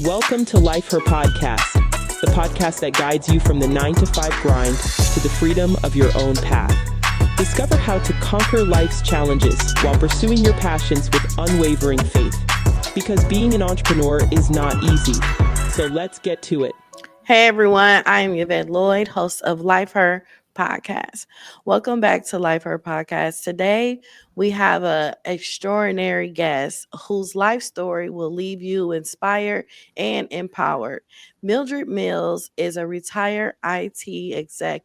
Welcome to Life Her Podcast, the podcast that guides you from the 9 to 5 grind to the freedom of your own path. Discover how to conquer life's challenges while pursuing your passions with unwavering faith. Because being an entrepreneur is not easy. So let's get to it. Hey everyone, I am Yvette Lloyd, host of Life Her Podcast. Welcome back to Life Her Podcast. Today we have an extraordinary guest whose life story will leave you inspired and empowered. Mildred Mills is a retired IT exec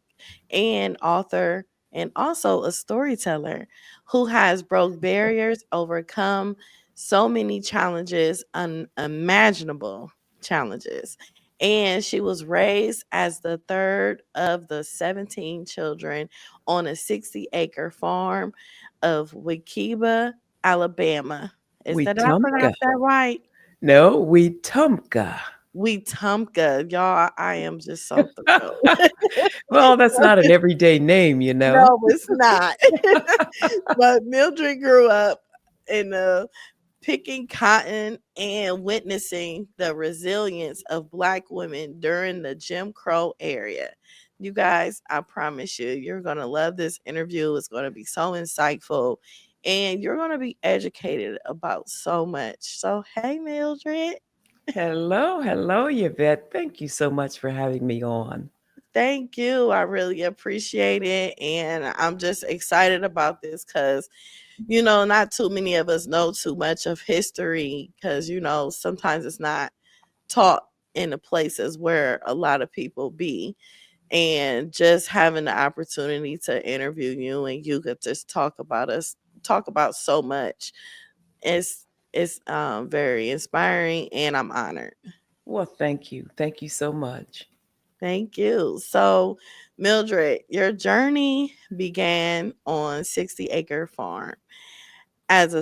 and author and also a storyteller who has broke barriers, overcome so many challenges, unimaginable challenges, and she was raised as the third of the 17 children on a 60-acre farm of Wetumpka, Alabama. Did I Wetumpka. pronounce that right? No, Wetumpka. Wetumpka. Y'all, I am just so thrilled. Well, that's not an everyday name, you know. No, it's not. But Mildred grew up in picking cotton and witnessing the resilience of Black women during the Jim Crow era. You guys, I promise you, you're going to love this interview. It's going to be so insightful and you're going to be educated about so much. So, hey, Mildred. Hello, Yvette. Thank you so much for having me on. Thank you. I really appreciate it. And I'm just excited about this because, not too many of us know too much of history because, sometimes it's not taught in the places where a lot of people be. And just having the opportunity to interview you and you could just talk about so much. It's very inspiring and I'm honored. Well, thank you. Thank you so much. Thank you. So, Mildred, your journey began on 60-acre farm as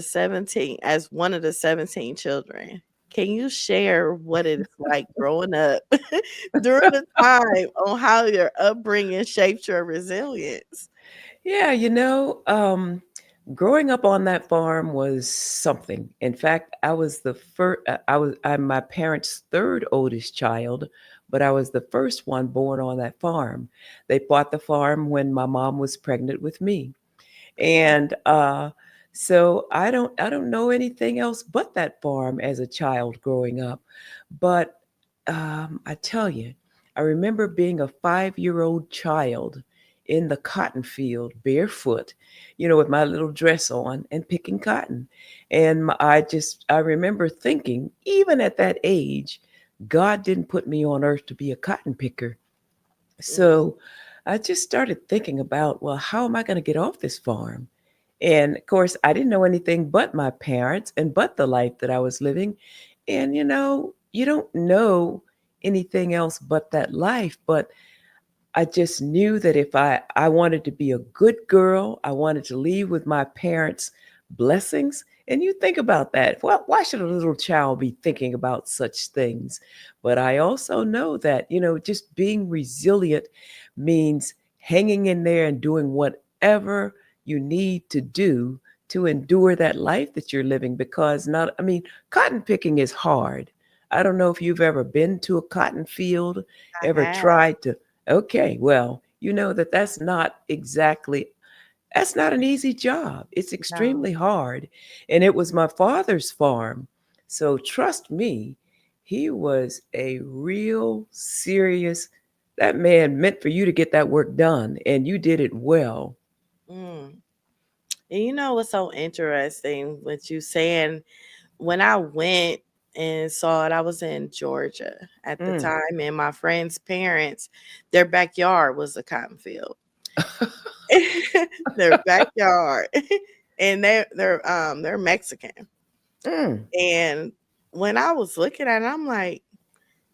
one of the 17 children. Can you share what it's like growing up during the time on how your upbringing shaped your resilience? Yeah, growing up on that farm was something. In fact, I was the first. I'm my parents' third oldest child, but I was the first one born on that farm. They bought the farm when my mom was pregnant with me, and so I don't know anything else but that farm as a child growing up. But I tell you, I remember being a 5-year-old child in the cotton field barefoot, with my little dress on and picking cotton. And I remember thinking, even at that age, God didn't put me on earth to be a cotton picker. Mhm. So I just started thinking about, well, how am I going to get off this farm? And of course, I didn't know anything but my parents and but the life that I was living. And you don't know anything else but that life. But I just knew that if I wanted to be a good girl, I wanted to leave with my parents' blessings. And you think about that. Well, why should a little child be thinking about such things? But I also know that, just being resilient means hanging in there and doing whatever you need to do to endure that life that you're living because cotton picking is hard. I don't know if you've ever been to a cotton field, I ever have. tried to. Okay, well, you know that's not an easy job. It's No. extremely hard. And it was my father's farm. So trust me, he was a real serious, that man meant for you to get that work done, and you did it well. Mm. And you know what's so interesting with you saying when I went and saw it, I was in Georgia at the Mm. time, and my friend's parents, their backyard was a cotton field. Their backyard, and they're Mexican. Mm. And when I was looking at it, I'm like,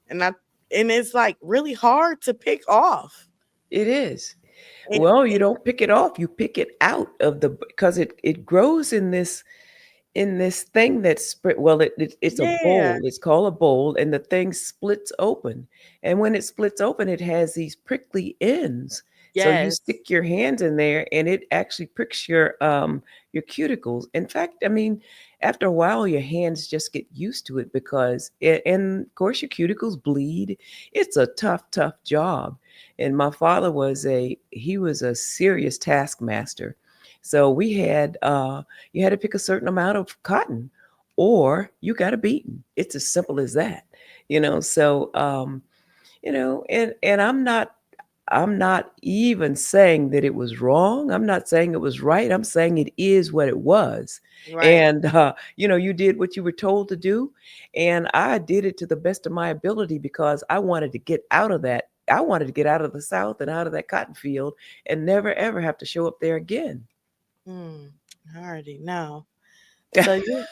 and I and it's like really hard to pick off. It is. And, Well, you and don't pick it off, you pick it out of the because it grows in this thing that's spread. Well, it's a yeah, bowl. It's called a bowl, and the thing splits open. And when it splits open, it has these prickly ends. So you yes, stick your hands in there, and it actually pricks your cuticles. In fact, after a while, your hands just get used to it because, and of course, your cuticles bleed. It's a tough job. And my father he was a serious taskmaster. So you had to pick a certain amount of cotton or you got a beating. It's as simple as that, and I'm not even saying that it was wrong. I'm not saying it was right. I'm saying it is what it was. Right. And you did what you were told to do, and I did it to the best of my ability because I wanted to get out of that. I wanted to get out of the South and out of that cotton field and never ever have to show up there again. Mm, I already know. So you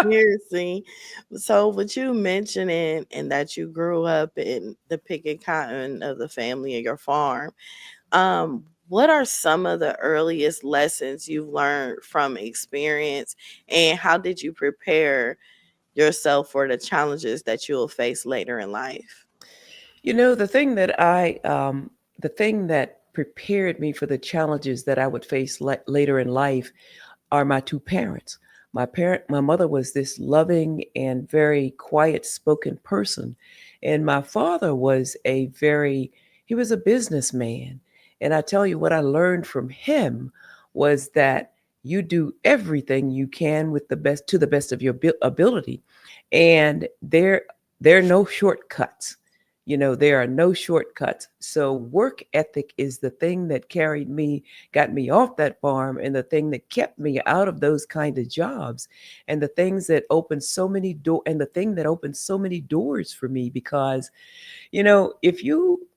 seriously. So with you mentioning and that you grew up in the picking cotton of the family and your farm, what are some of the earliest lessons you've learned from experience, and how did you prepare yourself for the challenges that you'll face later in life? The thing that prepared me for the challenges that I would face later in life are my two parents. My mother was this loving and very quiet spoken person, and my father he was a businessman. And I tell you what I learned from him was that you do everything you can with the best to the best of your ability, and there are no shortcuts. There are no shortcuts. So work ethic is the thing that got me off that farm, and the thing that kept me out of those kind of jobs, and the thing that opened so many doors for me because if you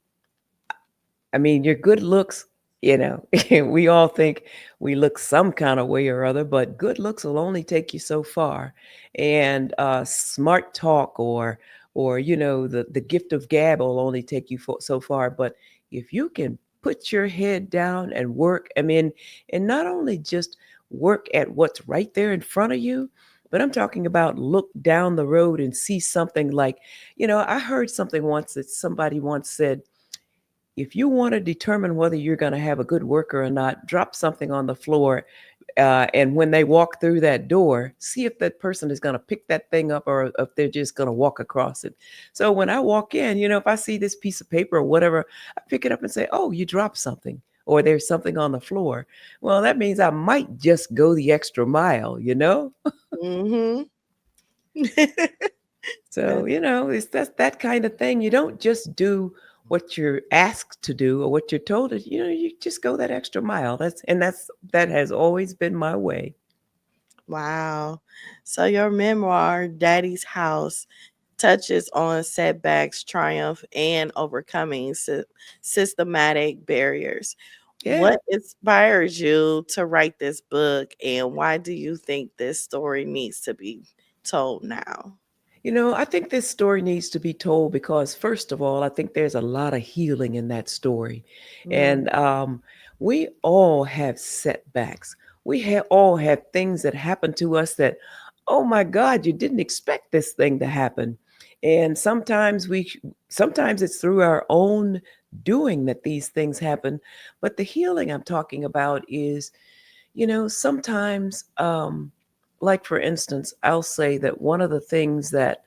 I mean, your good looks, you know, we all think we look some kind of way or other, but good looks will only take you so far. And smart talk or the gift of gab will only take you so far. But if you can put your head down and work, I mean, and not only just work at what's right there in front of you, but I'm talking about look down the road and see something like, I heard something once that somebody once said, if you want to determine whether you're going to have a good worker or not, drop something on the floor. And when they walk through that door, see if that person is going to pick that thing up or if they're just going to walk across it. So when I walk in, if I see this piece of paper or whatever, I pick it up and say, oh, you dropped something. Or there's something on the floor. Well, that means I might just go the extra mile. Mm-hmm. So, that's that kind of thing. You don't just do what you're asked to do or what you're told to, you just go that extra mile. That has always been my way. Wow. So your memoir, Daddy's House, touches on setbacks, triumph, and overcoming systematic barriers. Yeah. What inspires you to write this book, and why do you think this story needs to be told now? I think this story needs to be told because, first of all, I think there's a lot of healing in that story. Mm, And we all have setbacks. All have things that happen to us that, oh my God, you didn't expect this thing to happen. And sometimes it's through our own doing that these things happen. But the healing I'm talking about is, sometimes, like for instance, I'll say that one of the things that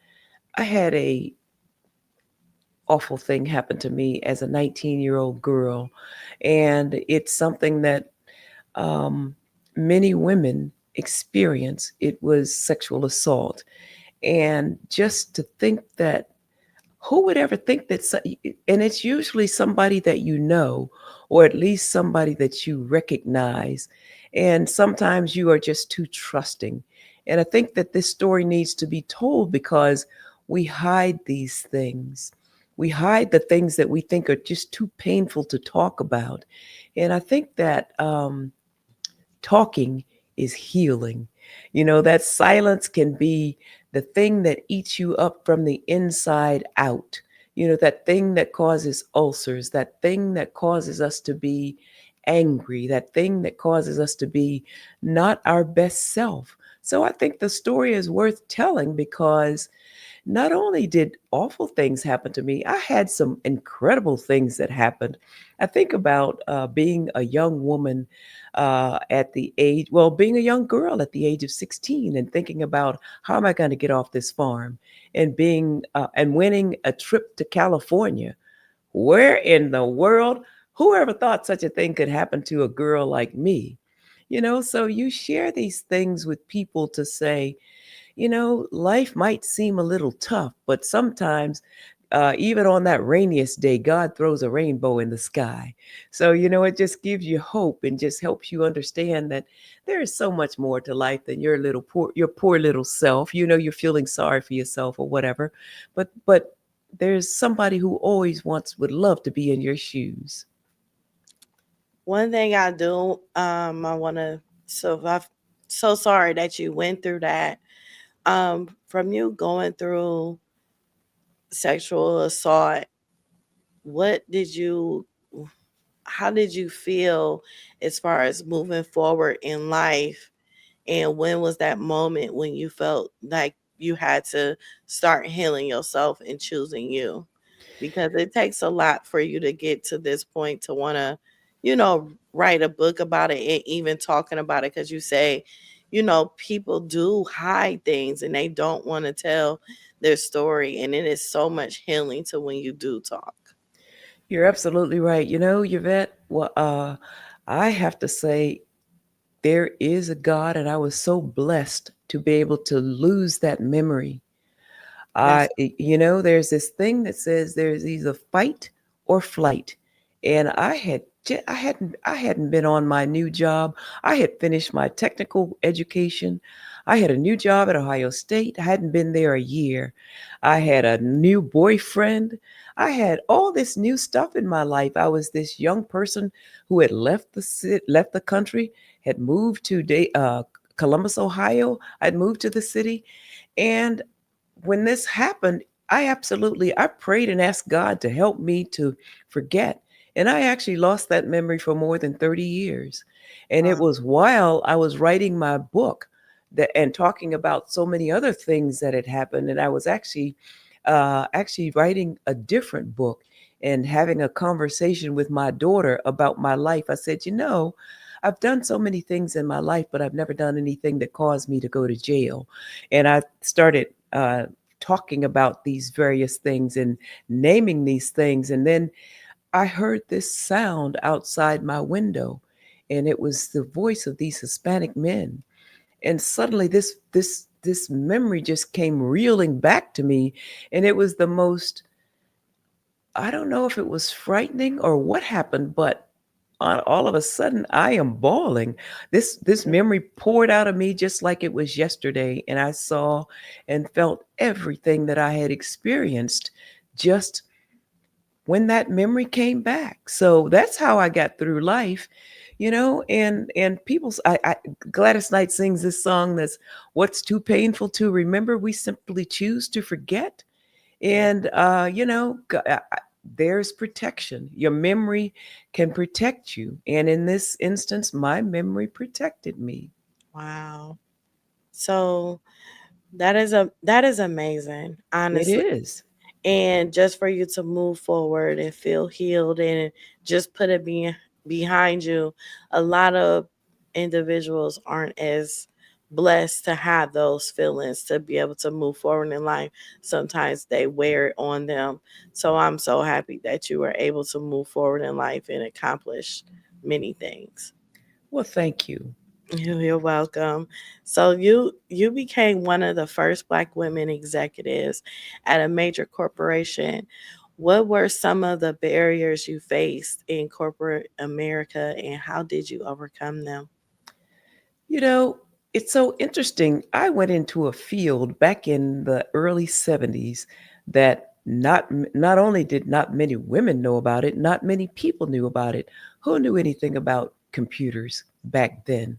I had a awful thing happen to me as a 19-year-old girl, and it's something that um, many women experience. It was sexual assault, and just to think that who would ever think that and it's usually somebody that you know, or at least somebody that you recognize, and sometimes you are just too trusting. And I think that this story needs to be told because we hide these things. We hide the things that we think are just too painful to talk about. And I think that talking is healing. That silence can be the thing that eats you up from the inside out. That thing that causes ulcers, that thing that causes us to be angry, that thing that causes us to be not our best self. So I think the story is worth telling because not only did awful things happen to me, I had some incredible things that happened. I think about being a young woman at the age, well, being a young girl at the age of 16 and thinking about how am I going to get off this farm and being and winning a trip to California. Where in the world? Whoever thought such a thing could happen to a girl like me? So you share these things with people to say, life might seem a little tough, but sometimes, even on that rainiest day, God throws a rainbow in the sky. So, it just gives you hope and just helps you understand that there is so much more to life than your poor little self. You're feeling sorry for yourself or whatever, but there's somebody who always would love to be in your shoes. One thing I do, I want to, I'm so sorry that you went through that. From you going through sexual assault, what did you, how did you feel as far as moving forward in life? And when was that moment when you felt like you had to start healing yourself and choosing you? Because it takes a lot for you to get to this point to want to, write a book about it and even talking about it. Because you say, people do hide things and they don't want to tell their story. And it is so much healing to when you do talk. You're absolutely right. Yvette, well, I have to say, there is a God, and I was so blessed to be able to lose that memory. That's There's this thing that says there's either fight or flight, and I hadn't been on my new job. I had finished my technical education. I had a new job at Ohio State. I hadn't been there a year. I had a new boyfriend. I had all this new stuff in my life. I was this young person who had left the country, had moved to Columbus, Ohio. I'd moved to the city, and when this happened, I prayed and asked God to help me to forget. And I actually lost that memory for more than 30 years. And it wow. was while I was writing my book and talking about so many other things that had happened. And I was actually writing a different book and having a conversation with my daughter about my life. I said, I've done so many things in my life, but I've never done anything that caused me to go to jail. And I started talking about these various things and naming these things. And then I heard this sound outside my window, and it was the voice of these Hispanic men. And suddenly, this memory just came reeling back to me, and it was the most, I don't know if it was frightening or what happened, but all of a sudden I am bawling. This memory poured out of me just like it was yesterday, and I saw and felt everything that I had experienced just when that memory came back. So that's how I got through life, and Gladys Knight sings this song that's what's too painful to remember, we simply choose to forget. Yeah. And there's protection. Your memory can protect you, and in this instance my memory protected me. Wow. So that is amazing, It honestly. is. And just for you to move forward and feel healed and just put it behind you, a lot of individuals aren't as blessed to have those feelings to be able to move forward in life. Sometimes they wear it on them. So I'm so happy that you were able to move forward in life and accomplish many things. Well, thank you. You're welcome. So you became one of the first Black women executives at a major corporation. What were some of the barriers you faced in corporate America, and how did you overcome them? You know, it's so interesting. I went into a field back in the early 70s that not only did not many women know about it, not many people knew about it. Who knew anything about computers back then?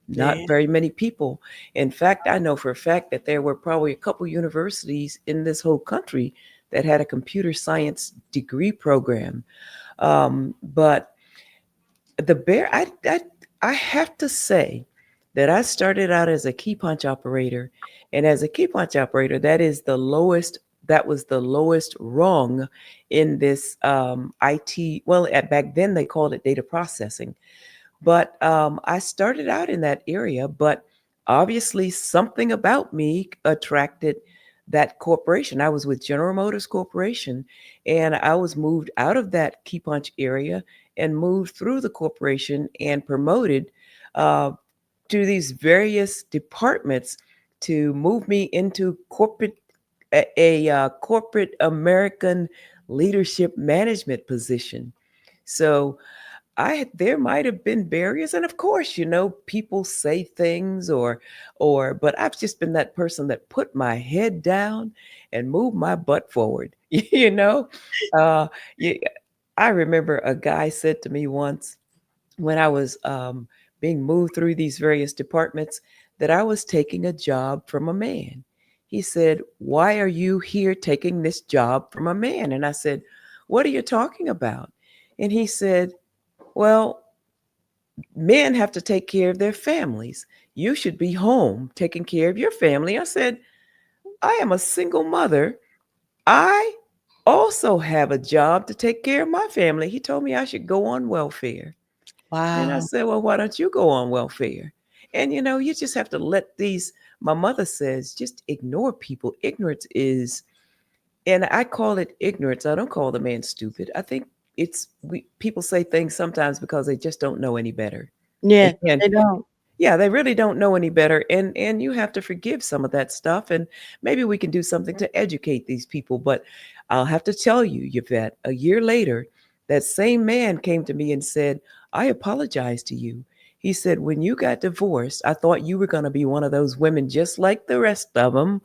Not Yeah, very many people. In fact, I know for a fact that there were probably a couple universities in this whole country that had a computer science degree program. But the bear, I have to say that I started out as a key punch operator. And as a key punch operator, that was the lowest rung in this IT. Well, back then they called it data processing. But I started out in that area, but obviously something about me attracted that corporation. I was with General Motors Corporation, and I was moved out of that key punch area and moved through the corporation and promoted uh, to these various departments to move me into a corporate American leadership management position. So there might have been barriers, and of course, people say things, but I've just been that person that put my head down and moved my butt forward. you know, uh, you, I remember a guy said to me once when I was being moved through these various departments that I was taking a job from a man. He said, "Why are you here taking this job from a man?" And I said, "What are you talking about?" And he said, "Well, men have to take care of their families. You should be home taking care of your family." I said, "I am a single mother. I also have a job to take care of my family." He told me I should go on welfare. And I Wow. said, "Well, why don't you go on welfare?" And you just have to my mother says, just ignore people. Ignorance is, and I call it ignorance. I don't call the man stupid. I think people say things sometimes because they just don't know any better. Yeah, And they don't. yeah, they really don't know any better, and you have to forgive some of that stuff, and maybe we can do something to educate these people. But I'll have to tell you, Yvette, a year later, that same man came to me and said, "I apologize to you." He said, "When you got divorced, I thought you were going to be one of those women just like the rest of them.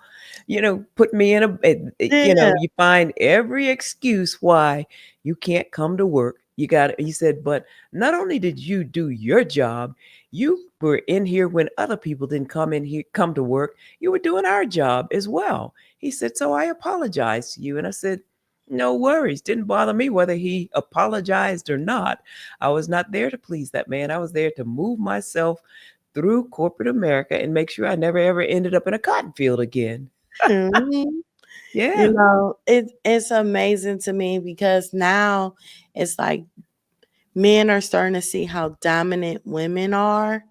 Put me in Yeah. you find every excuse why you can't come to work. He said, but not only did you do your job, you were in here when other people didn't come to work. You were doing our job as well." He said, "So I apologize to you." And I said, "No worries. Didn't bother me whether he apologized or not. I was not there to please that man. I was there to move myself through corporate America and make sure I never ever ended up in a cotton field again." Mhm. Yeah. It's amazing to me because now it's like men are starting to see how dominant women are,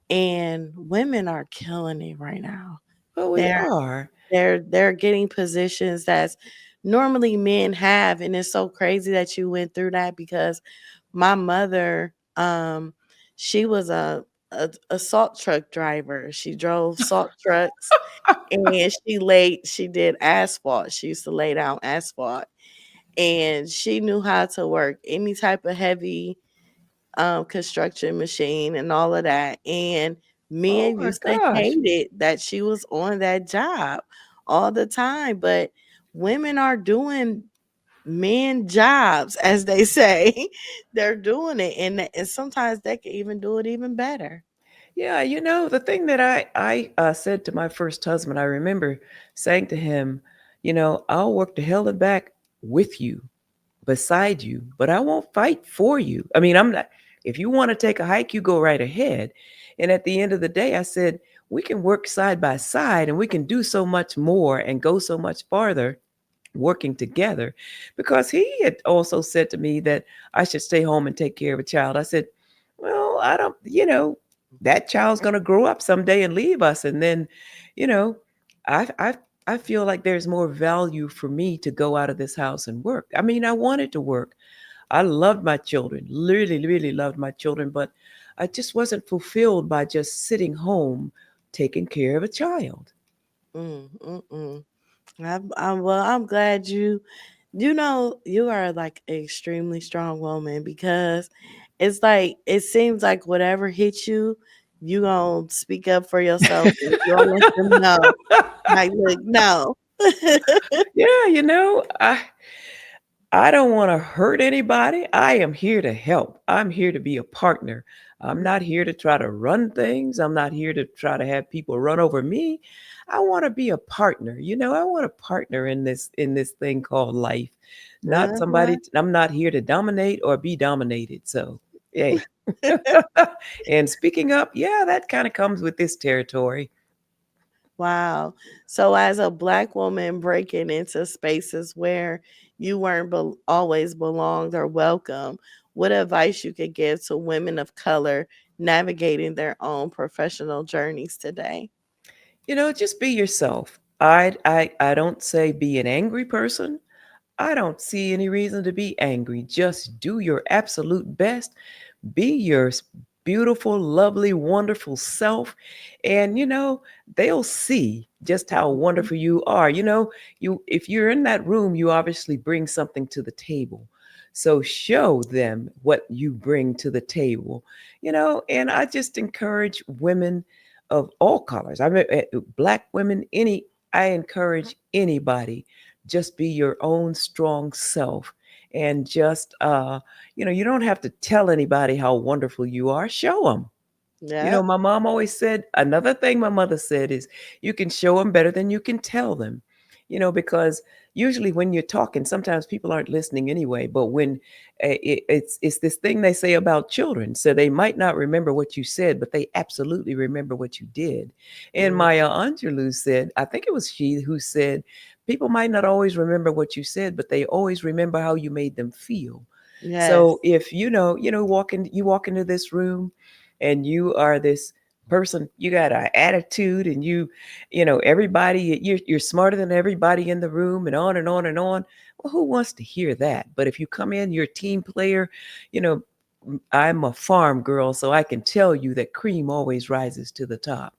and women are killing it right now. Well, we They're are. they're getting positions that's normally men have, and it's so crazy that you went through that because my mother, she was a salt truck driver. She drove salt trucks, and she did asphalt. She used to lay down asphalt, and she knew how to work any type of heavy construction machine and all of that. And Oh men my used to gosh. hate it that she was on that job all the time. But women are doing men jobs, as they say. They're doing it, and sometimes they can even do it even better. Yeah, the thing that I said to my first husband, I remember saying to him, "I'll work the hell and back with you, beside you, but I won't fight for you. I mean, I'm not. If you want to take a hike, you go right ahead." And at the end of the day, I said, "We can work side by side, and we can do so much more and go so much farther working together," because he had also said to me that I should stay home and take care of a child. I said, "Well, I don't, that child's going to grow up someday and leave us, and then, you know, I feel like there's more value for me to go out of this house and work." I mean, I wanted to work. I loved my children, really, really loved my children, but I just wasn't fulfilled by just sitting home taking care of a child. Mm, mm, mm. I'm glad you are like an extremely strong woman because it's like it seems like whatever hits you, you gonna speak up for yourself and you gonna let them know. Like, look, no. Yeah, I don't want to hurt anybody. I am here to help. I'm here to be a partner. I'm not here to try to run things. I'm not here to try to have people run over me. I want to be a partner. I want a partner in this thing called life. Not Uh-huh. somebody. I'm not here to dominate or be dominated. So, yeah. And speaking up, yeah, that kind of comes with this territory. Wow. So, as a Black woman breaking into spaces where you weren't always belonged or welcome, what advice you could give to women of color navigating their own professional journeys today? Just be yourself. I don't say be an angry person. I don't see any reason to be angry. Just do your absolute best. Be your beautiful, lovely, wonderful self. And they'll see just how Mhm. wonderful you are. You if you're in that room, you obviously bring something to the table. So show them what you bring to the table. And I just encourage women of all colors. I mean, black women, I encourage anybody, just be your own strong self. And just you don't have to tell anybody how wonderful you are. Show them. Yep. My mom always said, another thing my mother said is, you can show them better than you can tell them. Because usually when you're talking, sometimes people aren't listening anyway. But when it's this thing they say about children, so they might not remember what you said, but they absolutely remember what you did. And Mm, Maya Angelou said, I think it was she who said, people might not always remember what you said, but they always remember how you made them feel. yes. So if you walk into this room and you are this person, you got an attitude, and everybody, you're smarter than everybody in the room, and on and on and on. Well, who wants to hear that? But if you come in, you're a team player, you know, I'm a farm girl, so I can tell you that cream always rises to the top.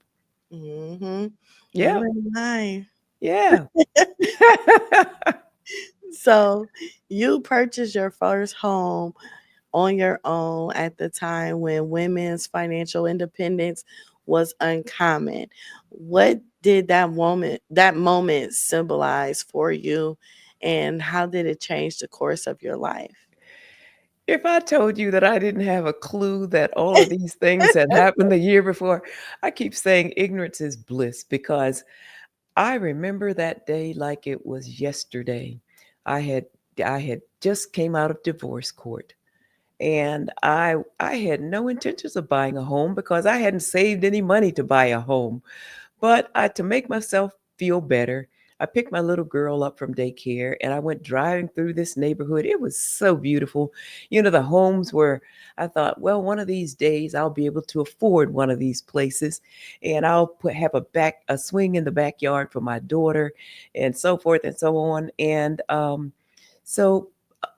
Mm-hmm. Yeah, You ain't lying. yeah. So, you purchased your first home on your own at the time when women's financial independence was uncommon. What did that moment symbolize for you, and how did it change the course of your life? If I told you that I didn't have a clue that all of these things had happened the year before, I keep saying ignorance is bliss, because I remember that day like it was yesterday. I had I had just came out of divorce court, and I had no intentions of buying a home because I hadn't saved any money to buy a home. But to make myself feel better, I picked my little girl up from daycare and I went driving through this neighborhood. It was so beautiful. The homes were, I thought, well, one of these days I'll be able to afford one of these places, and I'll have a swing in the backyard for my daughter, and so forth and so on. And so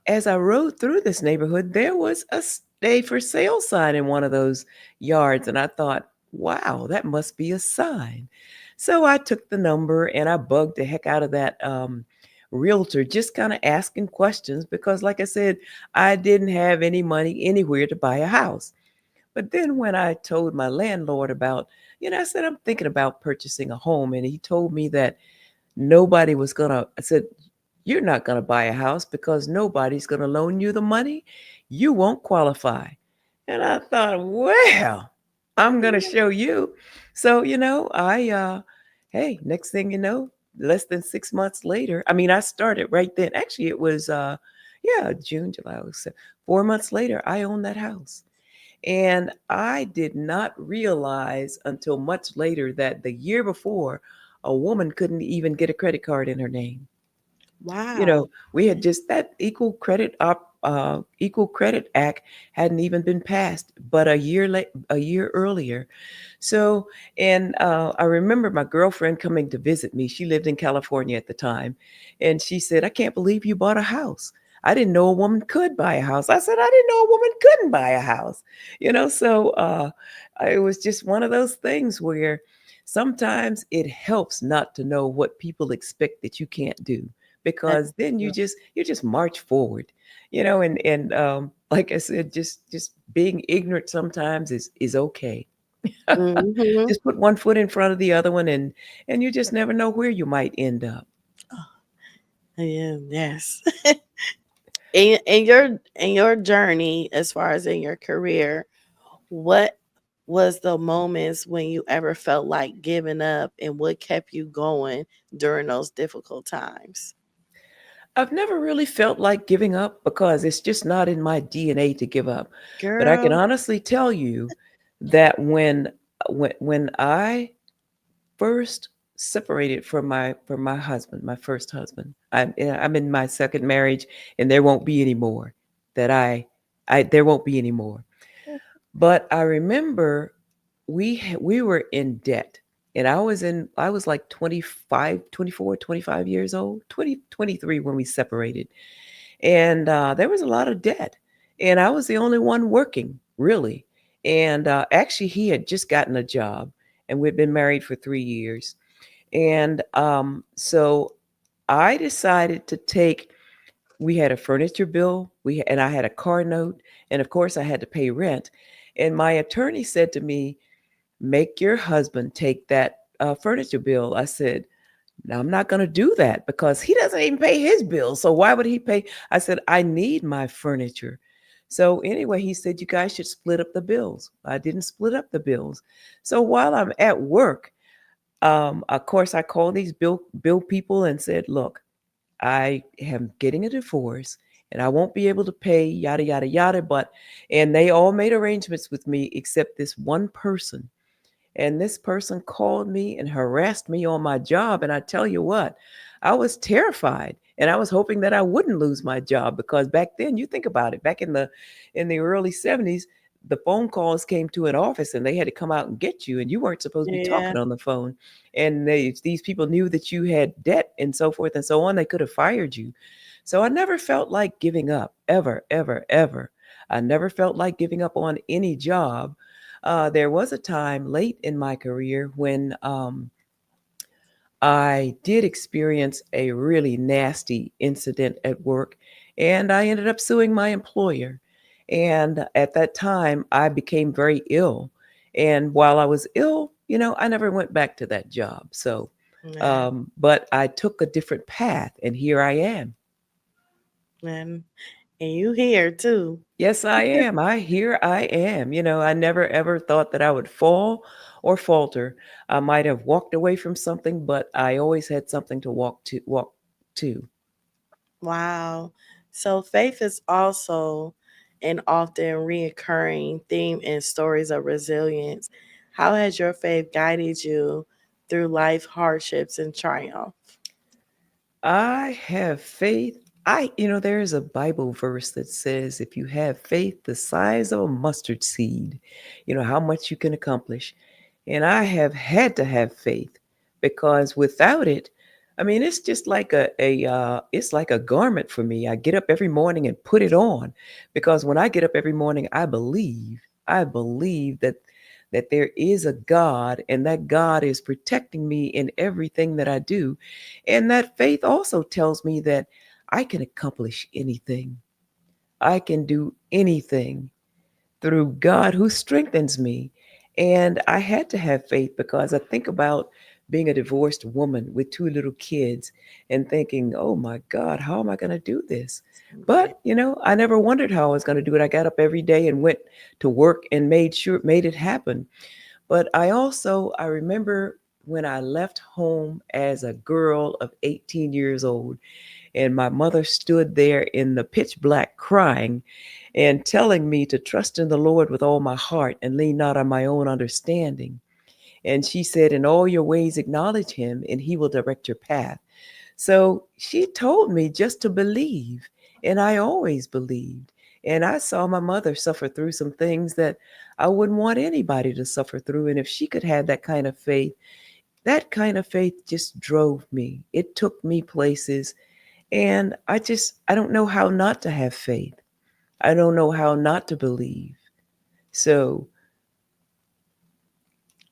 as I rode through this neighborhood, there was a stay for sale sign in one of those yards. And I thought, wow, that must be a sign. So I took the number and I bugged the heck out of that realtor, just kind of asking questions because, like I said, I didn't have any money anywhere to buy a house. But then when I told my landlord about, I said, I'm thinking about purchasing a home. And he told me that nobody was going to, I said, you're not going to buy a house because nobody's going to loan you the money. You won't qualify. And I thought, well, I'm going to show you. So, hey, next thing you know, less than 6 months later, I mean, I started right then. Actually, it was, yeah, June, July, August, 4 months later, I owned that house. And I did not realize until much later that the year before, a woman couldn't even get a credit card in her name. Wow. We had just that Equal Credit Act hadn't even been passed, but a year earlier. So, and I remember my girlfriend coming to visit me. She lived in California at the time, and she said, "I can't believe you bought a house. I didn't know a woman could buy a house." I said, "I didn't know a woman couldn't buy a house." So it was just one of those things where sometimes it helps not to know what people expect that you can't do, That's because then true. you just march forward. And like I said, just being ignorant sometimes is okay. Mhm. Just put one foot in front of the other one, and you just never know where you might end up. Yeah, yes. In your journey, as far as in your career, what was the moments when you ever felt like giving up, and what kept you going during those difficult times? I've never really felt like giving up because it's just not in my DNA to give up. But I can Girl. honestly tell you that when I first separated from my husband, my first husband, I'm in my second marriage, and there won't be any more. That I there won't be any more. But I remember we were in debt, and I was like 25, 24, 25 years old, 2023 when we separated. And there was a lot of debt, and I was the only one working, really. And actually, he had just gotten a job, and we'd been married for 3 years. And so I decided to take. We had a furniture bill, and I had a car note, and of course, I had to pay rent. And my attorney said to me, "Make your husband take that furniture bill." I said, "Now, I'm not going to do that because he doesn't even pay his bills. So why would he pay?" I said, "I need my furniture." So anyway, he said, "You guys should split up the bills." I didn't split up the bills. So while I'm at work, of course, I called these bill people and said, "Look, I am getting a divorce and I won't be able to pay yada yada yada." But and they all made arrangements with me except this one person. And this person called me and harassed me on my job. And I tell you what, I was terrified. And I was hoping that I wouldn't lose my job because back then, you think about it, back in the early 70s, the phone calls came to an office and they had to come out and get you, and you weren't supposed to be Yeah. talking on the phone. And these people knew that you had debt and so forth and so on. They could have fired you. So I never felt like giving up, ever, ever, ever. I never felt like giving up on any job. There was a time late in my career when I did experience a really nasty incident at work, and I ended up suing my employer. And at that time, I became very ill. And while I was ill, I never went back to that job. So, Yeah. but I took a different path, and here I am. And and you here too. Yes, I am. Here I am. I never ever thought that I would fall or falter. I might have walked away from something, but I always had something to walk to. Wow. So faith is also an often reoccurring theme in stories of resilience. How has your faith guided you through life hardships and triumph? I have faith. There is a Bible verse that says if you have faith the size of a mustard seed, how much you can accomplish. And I have had to have faith because without it, I mean, it's just like it's like a garment for me. I get up every morning and put it on because when I get up every morning, I believe that there is a God and that God is protecting me in everything that I do. And that faith also tells me that I can accomplish anything. I can do anything through God who strengthens me. And I had to have faith because I think about being a divorced woman with two little kids and thinking, oh my God, how am I going to do this? Yeah. But, I never wondered how I was going to do it. I got up every day and went to work and made it happen. But I remember when I left home as a girl of 18 years old, and my mother stood there in the pitch black crying and telling me to trust in the Lord with all my heart and lean not on my own understanding. And she said, "In all your ways, acknowledge him, and he will direct your path." So she told me just to believe, and I always believed. And I saw my mother suffer through some things that I wouldn't want anybody to suffer through. And if she could have that kind of faith just drove me. It took me places. And I don't know how not to have faith. I don't know how not to believe. So,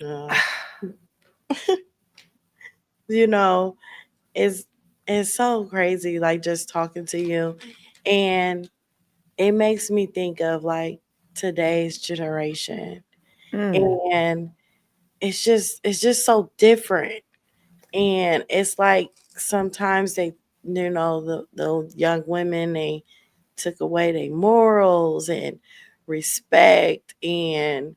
Uh, you know, it's it's so crazy like just talking to you, and it makes me think of like today's generation, mm, and it's just so different. And it's like sometimes they, the young women, they took away their morals and respect, and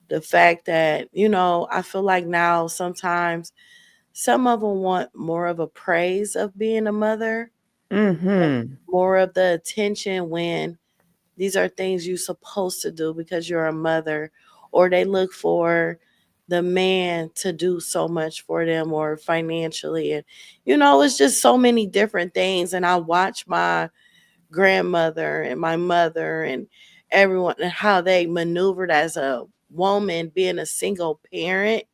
the fact that, I feel like now sometimes some of them want more of a praise of being a mother, Mm-hmm. more of the attention when these are things you're supposed to do because you're a mother, or they look for the man to do so much for them or financially. And, it's just so many different things. And I watch my grandmother and my mother and everyone and how they maneuvered as a woman being a single parent.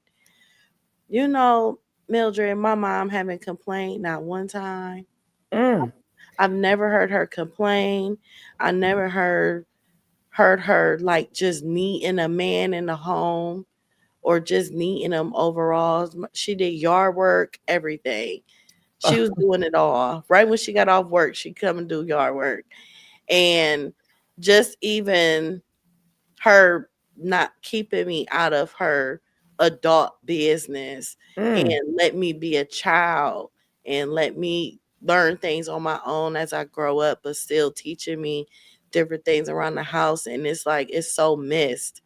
You know, Mildred, my mom haven't complained not one time. Mm. I've never heard her complain. I never heard her like just needing a man in the home or just needing them overalls. She did yard work, everything. She was doing it all. Right when she got off work, she'd come and do yard work. And just even her not keeping me out of her adult business and Mm. let me be a child and let me learn things on my own as I grow up, but still teaching me different things around the house. And it's like it's so missed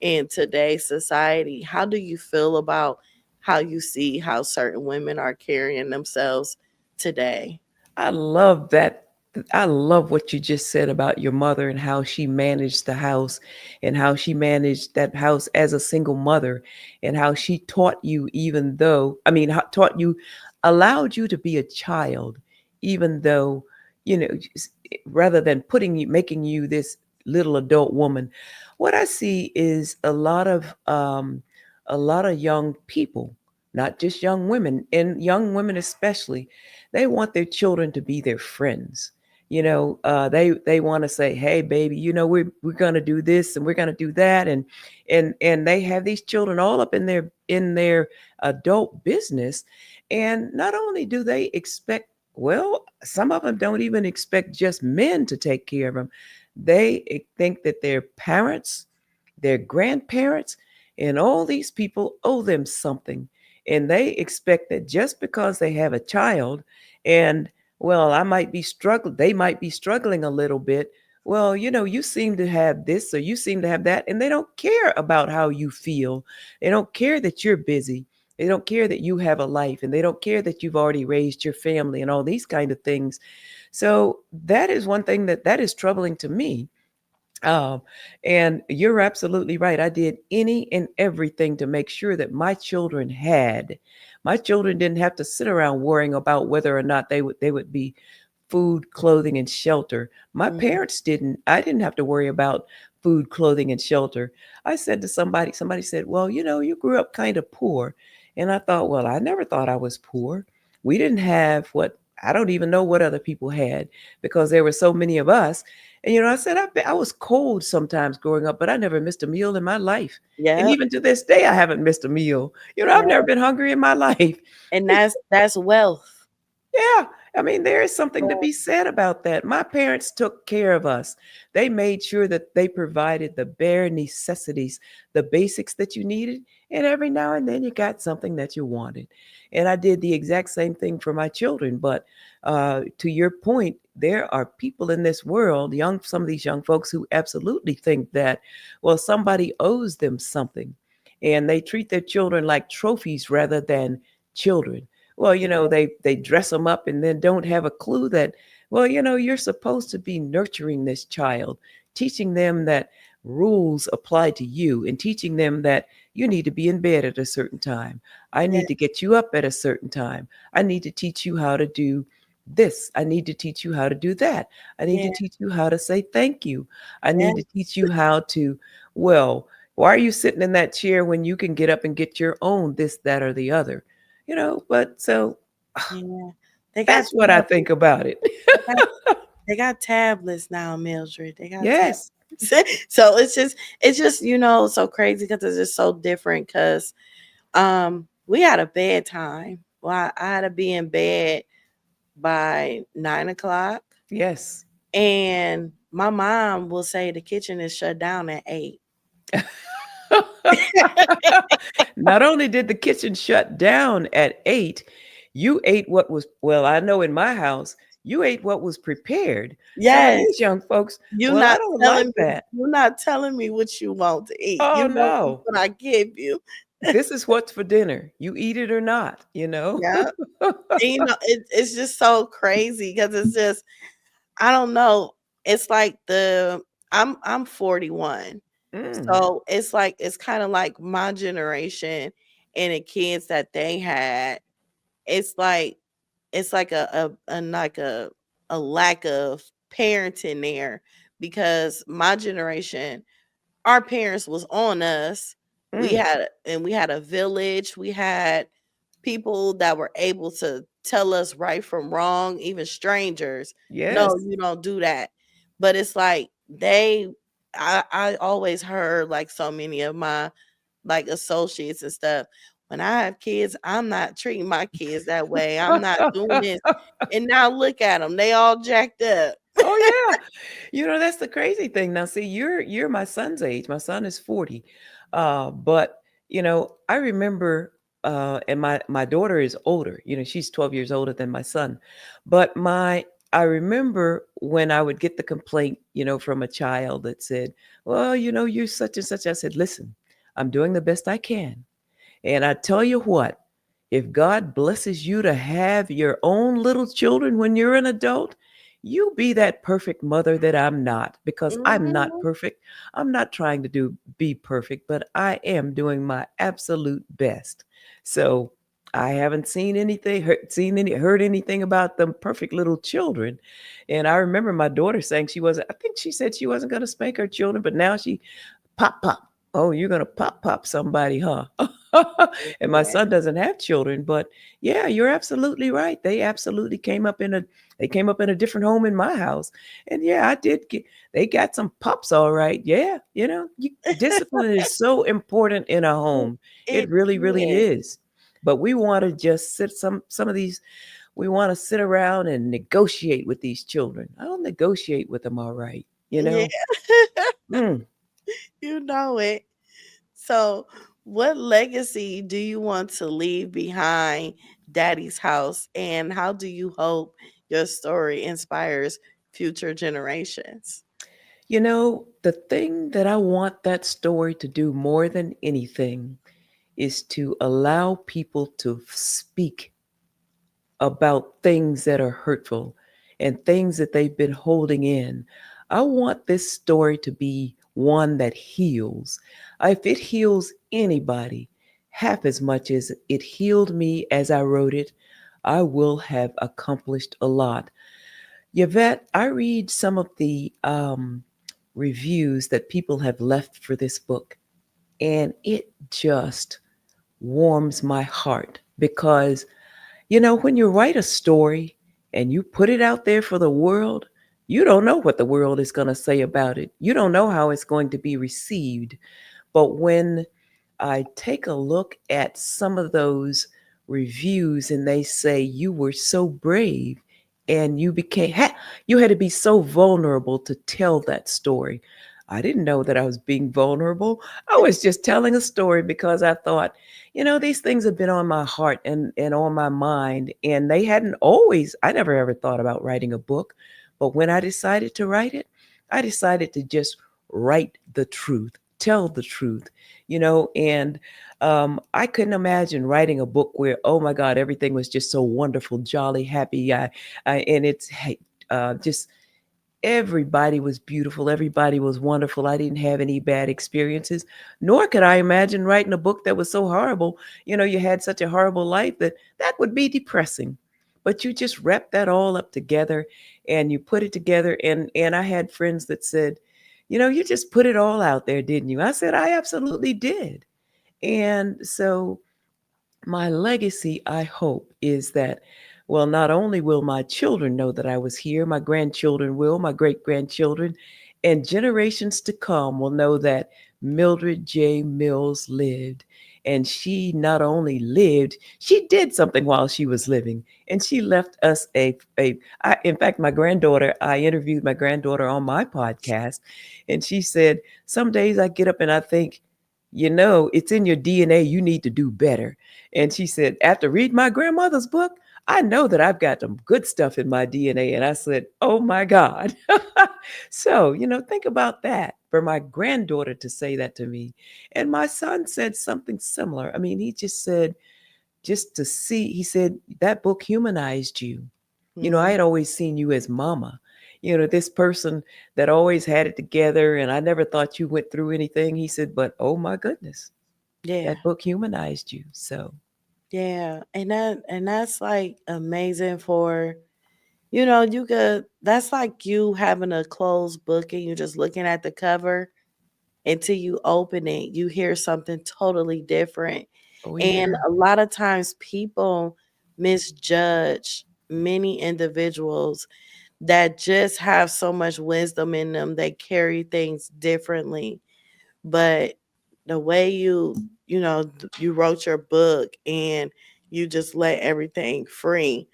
in today's society. How do you feel about how you see how certain women are carrying themselves today? I love that. I love what you just said about your mother and how she managed the house and how she managed that house as a single mother and how she taught you, even though, I mean, taught you, allowed you to be a child, even though, rather than putting you, making you this little adult woman. What I see is a lot of young people, not just young women, and young women especially, they want their children to be their friends. They want to say, "Hey, baby, we're gonna do this and we're gonna do that," and they have these children all up in their adult business, and not only do they expect, well, some of them don't even expect just men to take care of them. They think that their parents, their grandparents, and all these people owe them something. And they expect that just because they have a child and, well, they might be struggling a little bit. Well, you seem to have this or you seem to have that, and they don't care about how you feel. They don't care that you're busy. They don't care that you have a life, and they don't care that you've already raised your family and all these kind of things. So that is one thing that is troubling to me. um, and you're absolutely right. I did any and everything to make sure that my children didn't have to sit around worrying about whether or not they would be food, clothing, and shelter. My Mhm. parents didn't. I didn't have to worry about food, clothing, and shelter. I said to somebody said, "Well, you grew up kind of poor." And I thought, well, I never thought I was poor. We didn't have what I don't even know what other people had because there were so many of us. And I said I was cold sometimes growing up, but I never missed a meal in my life. And Yep. even to this day, I haven't missed a meal. I've never Yep. been hungry in my life. And that's wealth. Yeah, I mean, there is something to Well, be said about that. My parents took care of us. They made sure that they provided the bare necessities, the basics that you needed, and every now and then you got something that you wanted. And I did the exact same thing for my children. But to your point, there are people in this world, some of these young folks who absolutely think that, well, somebody owes them something, and they treat their children like trophies rather than children. Well, they dress them up and then don't have a clue that, well, you're supposed to be nurturing this child, teaching them that rules apply to you, and teaching them that you need to be in bed at a certain time. I yeah, need to get you up at a certain time. I need to teach you how to do this. I need to teach you how to do that. I need to yeah, teach you how to say thank you. I yeah, need to teach you how to, well, why are you sitting in that chair when you can get up and get your own this, that, or the other? But so yeah. They got that's what I tablets. think about it. They got, they got tablets now, Mildred. They got tablets. Yes. So it's just so crazy because it's just so different. Because we had a bedtime. Well, I had to be in bed by 9 o'clock, Yes. and my mom will say the kitchen is shut down at 8. Not only did the kitchen shut down at 8, you ate what was, well, I know in my house, you ate what was prepared. Some of Yes, these young folks, you well, I not don't like telling me that. you're not telling me what you want to eat. Oh, You want no. what I give you. This is what's for dinner. You eat it or not, you know? Yeah. And, it's just so crazy because it's just I don't know. It's like I'm 41. Mm, So it's like it's kind of like my generation and the kids that they had. It's like it's like a lack of parenting there because my generation our parents was on us. mm. We had a village. We had people that were able to tell us right from wrong, even strangers. No, Yes. you don't do that. But it's like I always heard like so many of my like associates and stuff. When I have kids, I'm not treating my kids that way. I'm not doing this. And now look at them. They all jacked up. Oh yeah. That's the crazy thing. Now see, you're my son's age. My son is 40. But I remember and my daughter is older. She's 12 years older than my son. But I remember when I would get the complaint, from a child that said, "Well, you're such and such." I said, "Listen, I'm doing the best I can. And I tell you what, if God blesses you to have your own little children when you're an adult, you be that perfect mother that I'm not, because I'm not Mhm. perfect. I'm not trying to be perfect, but I am doing my absolute best." So I haven't seen anything, heard anything about them perfect little children. And I remember my daughter saying I think she said she wasn't going to spank her children, but now she pop, pop. Oh, you're gonna pop, pop somebody, huh? And my Yeah. son doesn't have children, but yeah, you're absolutely right. They came up in a different home in my house. And yeah, they got some pops all right. Yeah, discipline is so important in a home. It It really, really is. is. But we want to just some of these we want to sit around and negotiate with these children. I don't negotiate with them all right, you Yeah. know? Mm. You know it. So, what legacy do you want to leave behind Daddy's house, and how do you hope your story inspires future generations? The thing that I want that story to do more than anything is to allow people to speak about things that are hurtful and things that they've been holding in. I want this story to be one that heals. If it heals anybody half as much as it healed me as I wrote it, I will have accomplished a lot. Yvette, I read some of the reviews that people have left for this book, and it just warms my heart because, when you write a story and you put it out there for the world, you don't know what the world is going to say about it. You don't know how it's going to be received. But when I take a look at some of those reviews and they say you were so brave and you had to be so vulnerable to tell that story. I didn't know that I was being vulnerable. I was just telling a story because I thought, these things have been on my heart and on my mind. And I never ever thought about writing a book. But when I decided to write it, I decided to just write the truth, tell the truth, and I couldn't imagine writing a book where, oh my God, everything was just so wonderful, jolly, happy. And it's just everybody was beautiful. Everybody was wonderful. I didn't have any bad experiences, nor could I imagine writing a book that was so horrible. You had such a horrible life that would be depressing. But you just wrap that all up together and you put it together. And I had friends that said, you just put it all out there, didn't you? I said, I absolutely did. And so my legacy, I hope, is that, well, not only will my children know that I was here, my grandchildren will, my great grandchildren, and generations to come will know that Mildred J. Mills lived. And she not only lived, she did something while she was living. And she left us in fact, I interviewed my granddaughter on my podcast. And she said, some days I get up and I think, it's in your DNA. You need to do better. And she said, after reading my grandmother's book, I know that I've got some good stuff in my DNA. And I said, oh my God. So, think about that for my granddaughter to say that to me. And my son said something similar. I mean, he just said, just to see, he said, that book humanized you. I Mhm. had always seen you as mama, this person that always had it together. And I never thought you went through anything. He said, but oh my goodness, Yeah. that book humanized you. So, Yeah. And that's like amazing for you could that's like you having a closed book and you just looking at the cover until you open it, you hear something totally different. oh And yeah. a lot of times people misjudge many individuals that just have so much wisdom in them. They carry things differently. But the way you wrote your book and you just let everything free,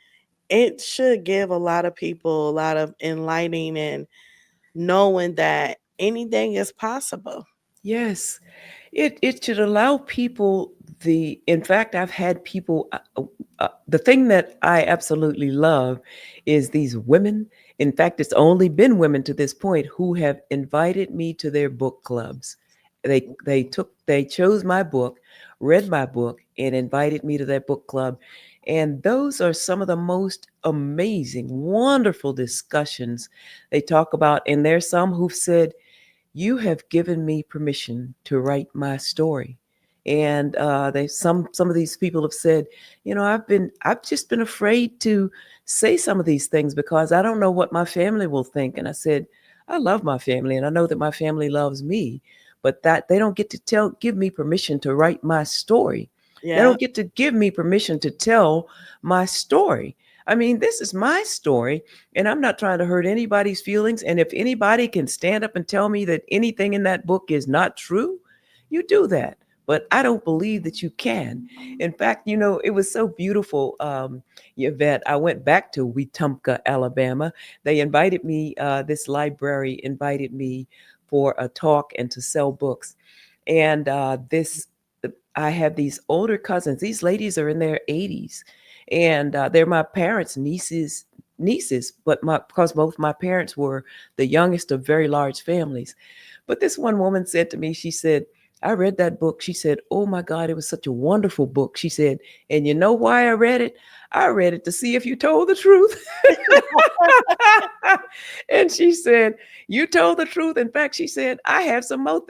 it should give a lot of people a lot of enlightening and knowing that anything is possible. Yes. It should allow people in fact, I've had people, the thing that I absolutely love is these women. In fact, it's only been women to this point who have invited me to their book clubs. They chose my book, read my book, and invited me to their book club. And those are some of the most amazing, wonderful discussions they talk about. And there's some who've said, you have given me permission to write my story. And some of these people have said, I've just been afraid to say some of these things because I don't know what my family will think. And I said, I love my family and I know that my family loves me, but that they don't get to give me permission to write my story. They Yeah. don't get to give me permission to tell my story. I mean, this is my story, and I'm not trying to hurt anybody's feelings. And if anybody can stand up and tell me that anything in that book is not true, you do that. But I don't believe that you can. In fact, it was so beautiful, Yvette. I went back to Wetumpka, Alabama. They invited me, this library invited me for a talk and to sell books. And I have these older cousins. These ladies are in their 80s, and they're my parents' nieces. But because both my parents were the youngest of very large families. But this one woman said to me, she said, I read that book. She said, oh my God, it was such a wonderful book. She said, and you know why I read it? I read it to see if you told the truth. And she said, you told the truth. In fact, she said, I have some more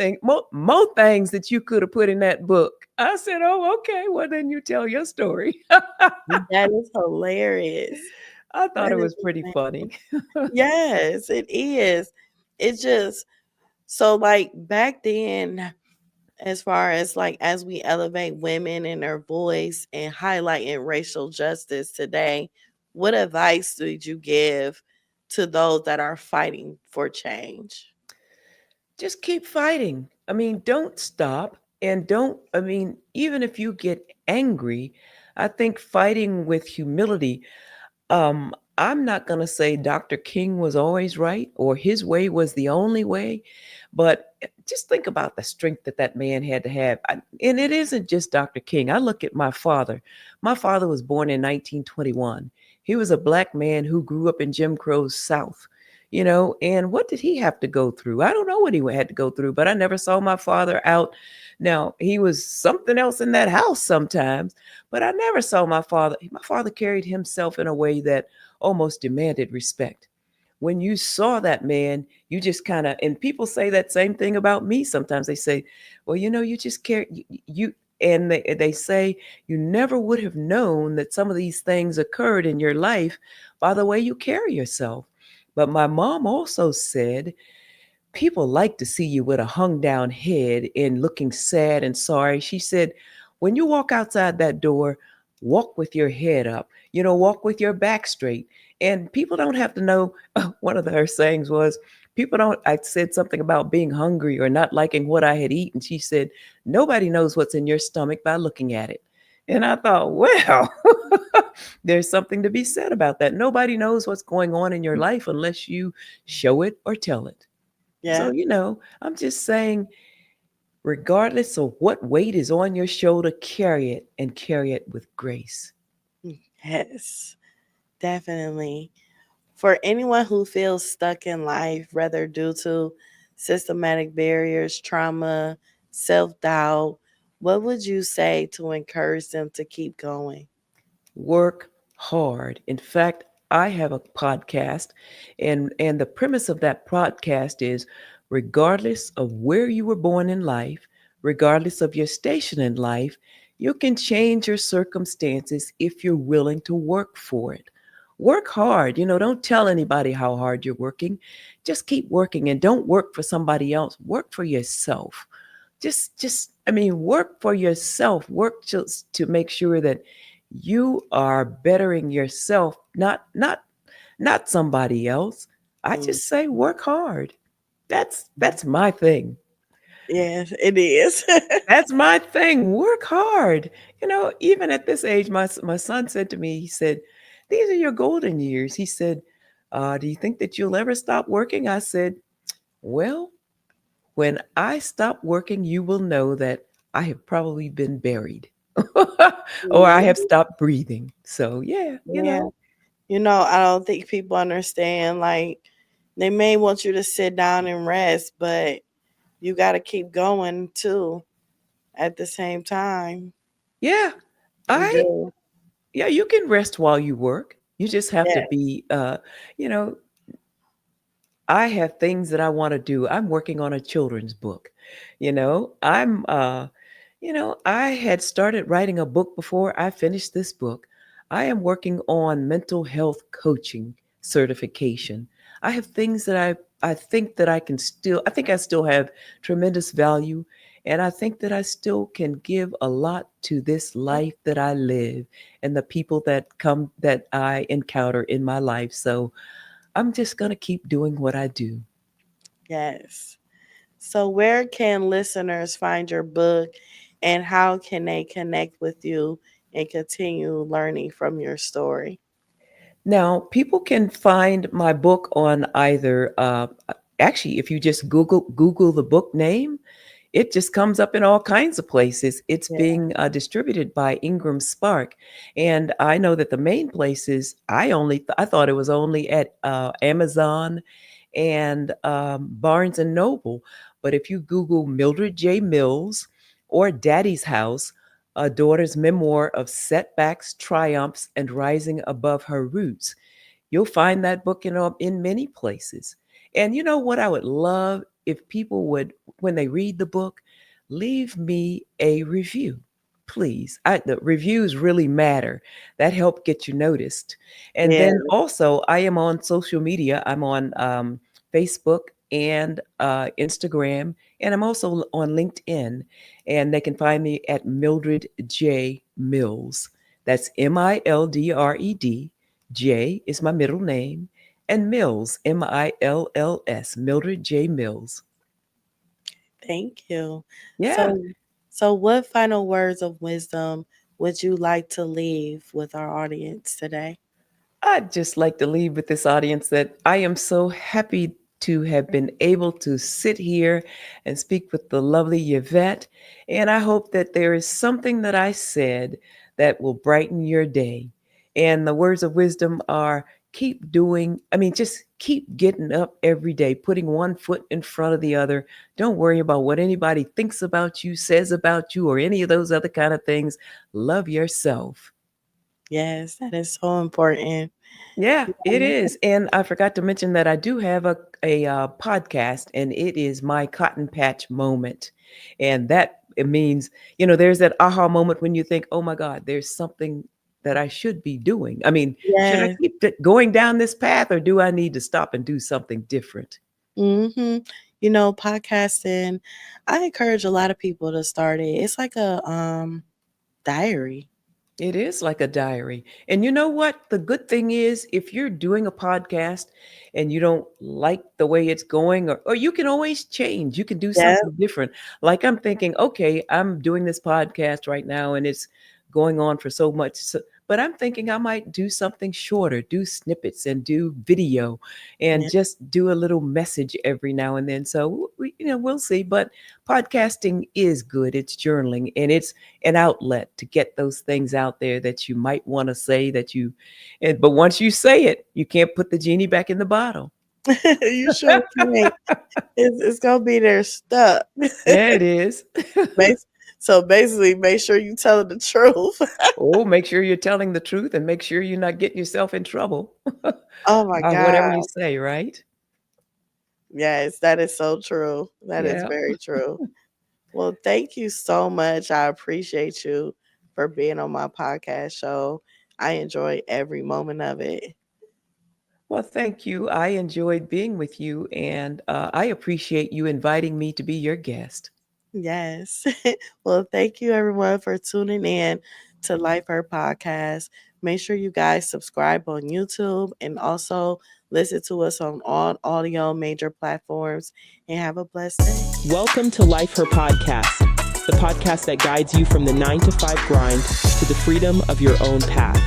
things that you could have put in that book. I said, oh, okay. Well, then you tell your story. That is hilarious. I thought That it is was pretty amazing. funny. Yes, it is. It's just so like back then, as far as like as we elevate women and their voice and highlighting racial justice today, what advice did you give to those that are fighting for change? Just keep fighting. I mean, don't stop. And I mean, even if you get angry, I think fighting with humility. I'm not going to say Dr. King was always right or his way was the only way, but just think about the strength that that man had to have. And it isn't just Dr. King. I look at my father. My father was born in 1921. He was a black man who grew up in Jim Crow's South. And what did he have to go through? I don't know what he had to go through, but I never saw my father out. Now, he was something else in that house sometimes, but I never saw my father. My father carried himself in a way that almost demanded respect. When you saw that man, you just kind of, and people say that same thing about me sometimes. They say, well, you just care, and they say, you never would have known that some of these things occurred in your life by the way you carry yourself. But my mom also said, people like to see you with a hung down head and looking sad and sorry. She said, when you walk outside that door, walk with your head up, walk with your back straight. And people don't have to know. One of her sayings was, people don't, I said something about being hungry or not liking what I had eaten. She said, nobody knows what's in your stomach by looking at it. And I thought, well, there's something to be said about that. Nobody knows what's going on in your life unless you show it or tell it. So, Yeah. I'm just saying, regardless of what weight is on your shoulder, carry it and carry it with grace. Yes, definitely. For anyone who feels stuck in life, whether due to systematic barriers, trauma, self doubt, what would you say to encourage them to keep going? Work hard. In fact, I have a podcast, and the premise of that podcast is regardless of where you were born in life, regardless of your station in life, you can change your circumstances if you're willing to work for it. Work hard. Don't tell anybody how hard you're working. Just keep working and don't work for somebody else. Work for yourself. Work for yourself. Work just to make sure that you are bettering yourself, not somebody else. I Mm, just say work hard. That's my thing. yes, it is. That's my thing. Work hard. Even at this age, my son said to me, he said, "These are your golden years." He said, "Do you think that you'll ever stop working?" I said, "Well, when I stop working, you will know that I have probably been buried." Or I have Mhm. stopped breathing. So yeah, Yeah. I don't think people understand. Like, they may want you to sit down and rest, but you got to keep going too at the same time. yeah, You I do. yeah, you can rest while you work. You just have to Yeah. be you know, I have things that I want to do. I'm working on a children's book. I had started writing a book before I finished this book. I am working on mental health coaching certification. I have things that I think that I think I still have tremendous value, and I think that I still can give a lot to this life that I live and the people that I encounter in my life. So I'm just going to keep doing what I do. Yes. So, where can listeners find your book and how can they connect with you and continue learning from your story? Now, people can find my book on either, actually, if you just Google the book name, it just comes up in all kinds of places. It's Yeah. being distributed by Ingram Spark, and I know that the main places I thought it was only at Amazon and Barnes and Noble. But if you Google Mildred J. Mills or Daddy's House, a daughter's memoir of setbacks, triumphs, and rising above her roots, you'll find that book in many places. And you know what I would love if people would, when they read the book, leave me a review. Please. The reviews really matter. That help get you noticed. And Yeah. then also, I am on social media. I'm on Facebook and Instagram, and I'm also on LinkedIn. And they can find me at Mildred J. Mills. That's Mildred. J is my middle name, and Mills, Mills, Mildred J. Mills. Thank you. Yeah, So, what final words of wisdom would you like to leave with our audience today? I'd just like to leave with this audience that I am so happy to have been able to sit here and speak with the lovely Yvette. And I hope that there is something that I said that will brighten your day. And the words of wisdom are just keep getting up every day, putting one foot in front of the other. Don't worry about what anybody thinks about you, says about you, or any of those other kind of things. Love yourself. Yes, that is so important. Yeah, it is. And I forgot to mention that I do have a podcast, and it is my cotton patch moment. And that it means, there's that aha moment when you think, oh my God, there's something that I should be doing. Should I Yes. keep going down this path, or do I need to stop and do something different? Mm-hmm. Podcasting, I encourage a lot of people to start it. It's like a diary. It is like a diary. And you know what? The good thing is, if you're doing a podcast and you don't like the way it's going, or you can always change, you can do Yeah. something different. Like I'm thinking, okay, I'm doing this podcast right now and it's going on for so much. but I'm thinking I might do something shorter, do snippets and do video and Yeah. just do a little message every now and then. So we'll see. But podcasting is good. It's journaling and it's an outlet to get those things out there that you might want to say but once you say it, you can't put the genie back in the bottle. You sure can't. It's gonna be there stuck. Yeah, it is. So basically, make sure you tell the truth. Oh, make sure you're telling the truth and make sure you're not getting yourself in trouble Oh my by whatever God. you say, right? Yes, that is so true. That is Yeah. very true. Well, thank you so much. I appreciate you for being on my podcast show. I enjoy every moment of it. Well, thank you. I enjoyed being with you, and I appreciate you inviting me to be your guest. Yes. Well, thank you everyone for tuning in to Life Her Podcast. Make sure you guys subscribe on YouTube and also listen to us on all audio major platforms and have a blessed day. Welcome to Life Her Podcast, the podcast that guides you from the 9 to 5 grind to the freedom of your own path.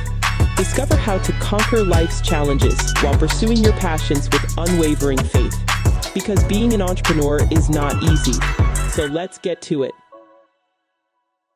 Discover how to conquer life's challenges while pursuing your passions with unwavering faith. Because being an entrepreneur is not easy. So let's get to it.